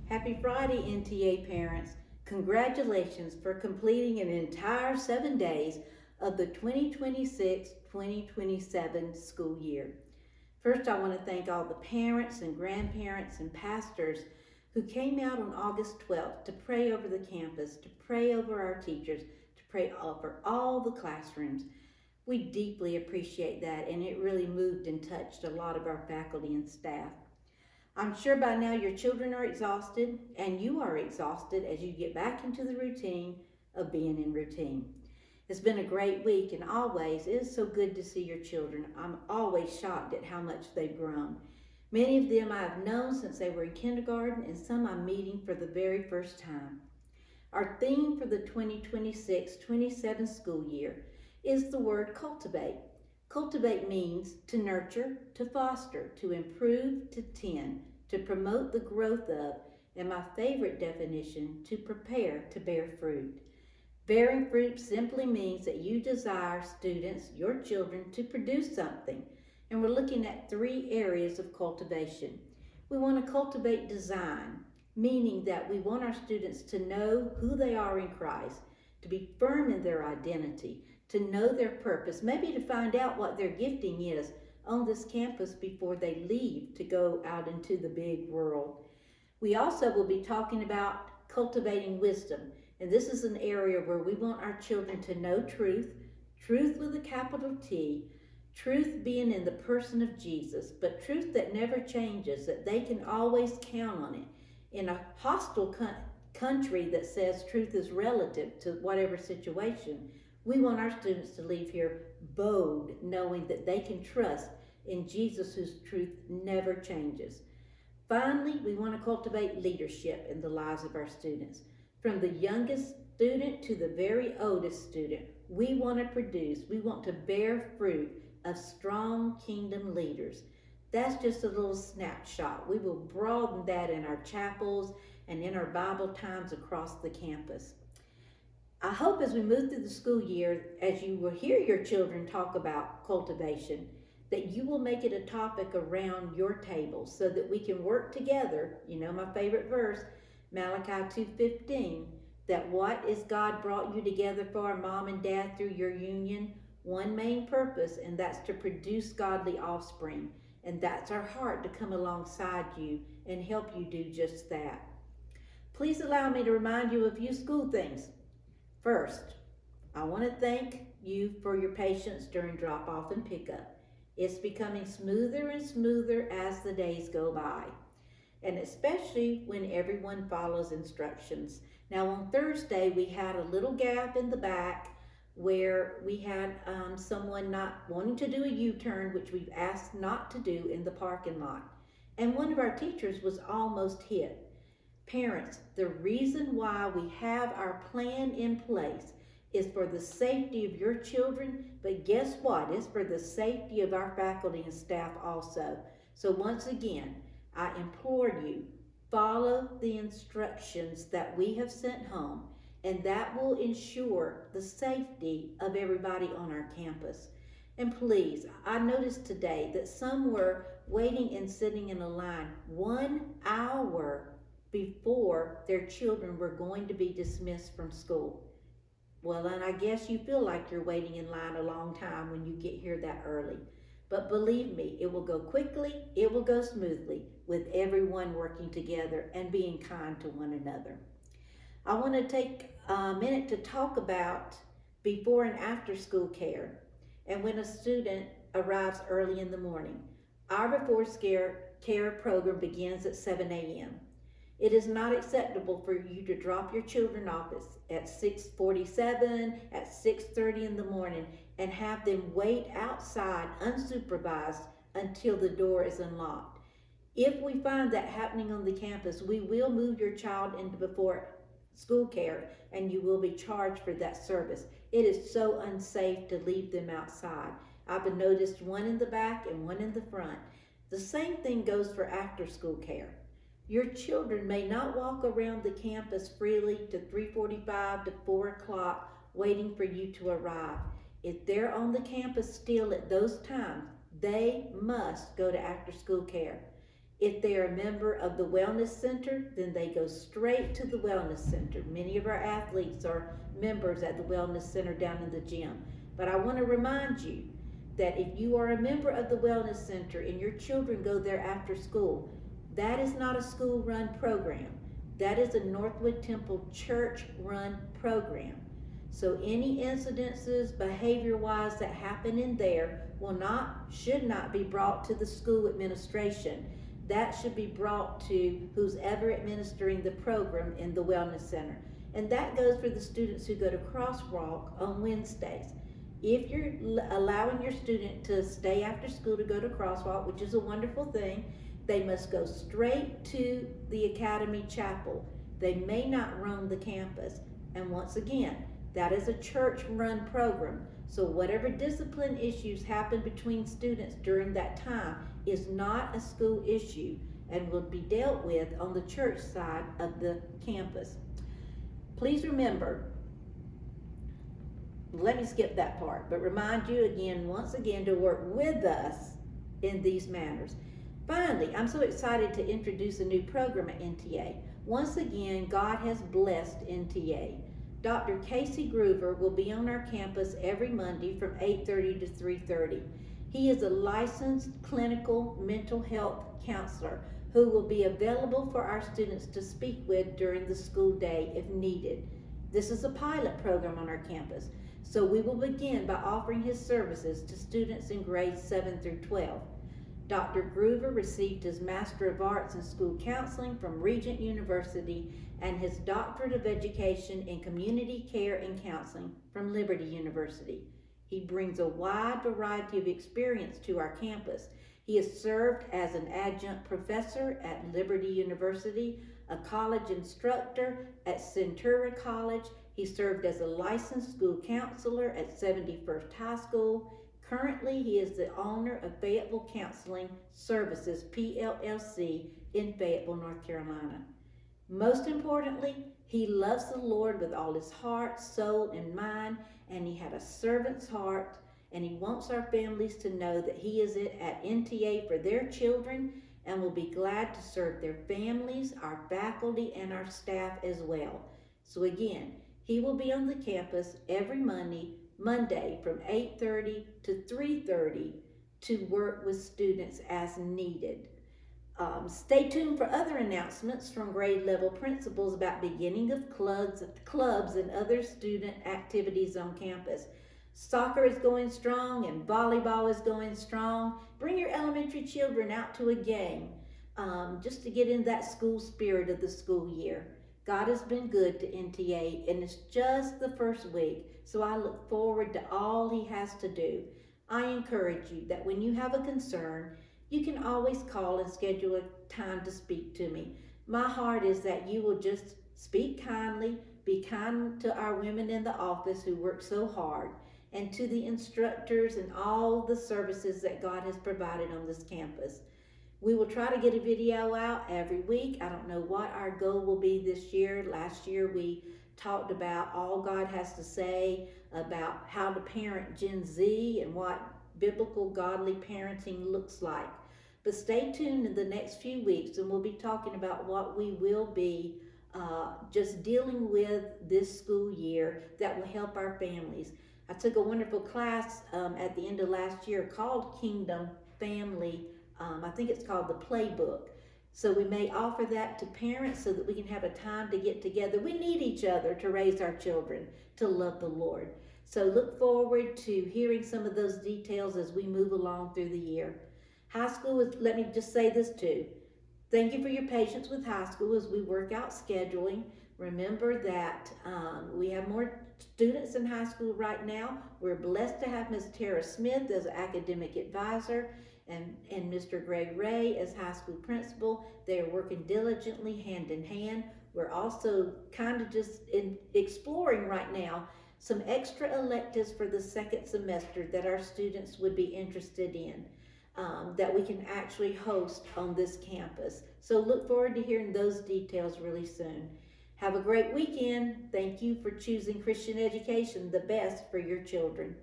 Happy Friday, NTA parents. Congratulations for completing an entire 7 days of the 2026-2027 school year. First, I want to thank all the parents and grandparents and pastors who came out on August 12th to pray over the campus, to pray over our teachers, to pray over all the classrooms. We deeply appreciate that, and it really moved and touched a lot of our faculty and staff. I'm sure by now your children are exhausted and you are exhausted as you get back into the routine of being in routine. It's been a great week, and always it is so good to see your children. I'm always shocked at how much they've grown. Many of them I have known since they were in kindergarten, and some I'm meeting for the very first time. Our theme for the 2026-27 school year is the word cultivate. Cultivate means to nurture, to foster, to improve, to tend, to promote the growth of, and my favorite definition, to prepare to bear fruit. Bearing fruit simply means that you desire students, your children, to produce something. And we're looking at 3 areas of cultivation. We want to cultivate design, meaning that we want our students to know who they are in Christ, to be firm in their identity, to know their purpose, maybe to find out what their gifting is on this campus before they leave to go out into the big world. We also will be talking about cultivating wisdom, and this is an area where we want our children to know truth, truth with a capital T, truth being in the person of Jesus, but truth that never changes, that they can always count on it. In a hostile country that says truth is relative to whatever situation, we want our students to leave here bold, knowing that they can trust in Jesus, whose truth never changes. Finally, we want to cultivate leadership in the lives of our students. From the youngest student to the very oldest student, we want to bear fruit of strong kingdom leaders. That's just a little snapshot. We will broaden that in our chapels and in our Bible times across the campus. I hope as we move through the school year, as you will hear your children talk about cultivation, that you will make it a topic around your table so that we can work together. You know my favorite verse, Malachi 2:15, that what is God brought you together for, mom and dad, through your union? One main purpose, and that's to produce godly offspring. And that's our heart, to come alongside you and help you do just that. Please allow me to remind you of a few school things. First, I want to thank you for your patience during drop-off and pickup. It's becoming smoother and smoother as the days go by, and especially when everyone follows instructions. Now on Thursday, we had a little gap in the back where we had someone not wanting to do a U-turn, which we've asked not to do in the parking lot. And one of our teachers was almost hit. Parents, the reason why we have our plan in place is for the safety of your children, but guess what? It's for the safety of our faculty and staff also. So once again, I implore you, follow the instructions that we have sent home, and that will ensure the safety of everybody on our campus. And please, I noticed today that some were waiting and sitting in a line 1 hour before their children were going to be dismissed from school. Well, and I guess you feel like you're waiting in line a long time when you get here that early. But believe me, it will go quickly, it will go smoothly with everyone working together and being kind to one another. I want to take a minute to talk about before and after school care and when a student arrives early in the morning. Our before care program begins at 7 a.m. It is not acceptable for you to drop your children off at 6:47, at 6:30 in the morning, and have them wait outside unsupervised until the door is unlocked. If we find that happening on the campus, we will move your child into before school care, and you will be charged for that service. It is so unsafe to leave them outside. I've noticed one in the back and one in the front. The same thing goes for after school care. Your children may not walk around the campus freely to 3:45 to 4 o'clock waiting for you to arrive. If they're on the campus still at those times, they must go to after school care. If they are a member of the Wellness Center, then they go straight to the Wellness Center. Many of our athletes are members at the Wellness Center down in the gym. But I want to remind you that if you are a member of the Wellness Center and your children go there after school, that is not a school run program. That is a Northwood Temple church run program. So any incidences behavior wise that happen in there should not be brought to the school administration. That should be brought to who's ever administering the program in the Wellness Center. And that goes for the students who go to Crosswalk on Wednesdays. If you're allowing your student to stay after school to go to Crosswalk, which is a wonderful thing, they must go straight to the Academy Chapel. They may not roam the campus. And once again, that is a church-run program. So whatever discipline issues happen between students during that time is not a school issue and will be dealt with on the church side of the campus. Please remember, let me skip that part, but remind you again, once again, to work with us in these matters. Finally, I'm so excited to introduce a new program at NTA. Once again, God has blessed NTA. Dr. Casey Groover will be on our campus every Monday from 8:30 to 3:30. He is a licensed clinical mental health counselor who will be available for our students to speak with during the school day if needed. This is a pilot program on our campus, so we will begin by offering his services to students in grades 7 through 12. Dr. Groover received his Master of Arts in School Counseling from Regent University and his Doctorate of Education in Community Care and Counseling from Liberty University. He brings a wide variety of experience to our campus. He has served as an adjunct professor at Liberty University, a college instructor at Centura College. He served as a licensed school counselor at 71st High School. Currently, he is the owner of Fayetteville Counseling Services, PLLC, in Fayetteville, North Carolina. Most importantly, he loves the Lord with all his heart, soul, and mind, and he had a servant's heart, and he wants our families to know that he is at NTA for their children and will be glad to serve their families, our faculty, and our staff as well. So again, he will be on the campus every Monday from 8:30 to 3:30 to work with students as needed. Stay tuned for other announcements from grade level principals about beginning of clubs and other student activities on campus. Soccer is going strong and volleyball is going strong. Bring your elementary children out to a game just to get in that school spirit of the school year. God has been good to NTA, and it's just the first week, so I look forward to all he has to do. I encourage you that when you have a concern, you can always call and schedule a time to speak to me. My heart is that you will just speak kindly, be kind to our women in the office who work so hard, and to the instructors and all the services that God has provided on this campus. We will try to get a video out every week. I don't know what our goal will be this year. Last year we talked about all God has to say about how to parent Gen Z and what biblical godly parenting looks like. But stay tuned in the next few weeks and we'll be talking about what we will be just dealing with this school year that will help our families. I took a wonderful class at the end of last year called Kingdom Family. I think it's called the Playbook. So we may offer that to parents so that we can have a time to get together. We need each other to raise our children to love the Lord. So look forward to hearing some of those details as we move along through the year. High school is, let me just say this too. Thank you for your patience with high school as we work out scheduling. Remember that we have more students in high school right now. We're blessed to have Ms. Tara Smith as academic advisor and Mr. Greg Ray as high school principal. They are working diligently hand in hand. We're also kind of just exploring right now some extra electives for the second semester that our students would be interested in. That we can actually host on this campus. So look forward to hearing those details really soon. Have a great weekend. Thank you for choosing Christian education, the best for your children.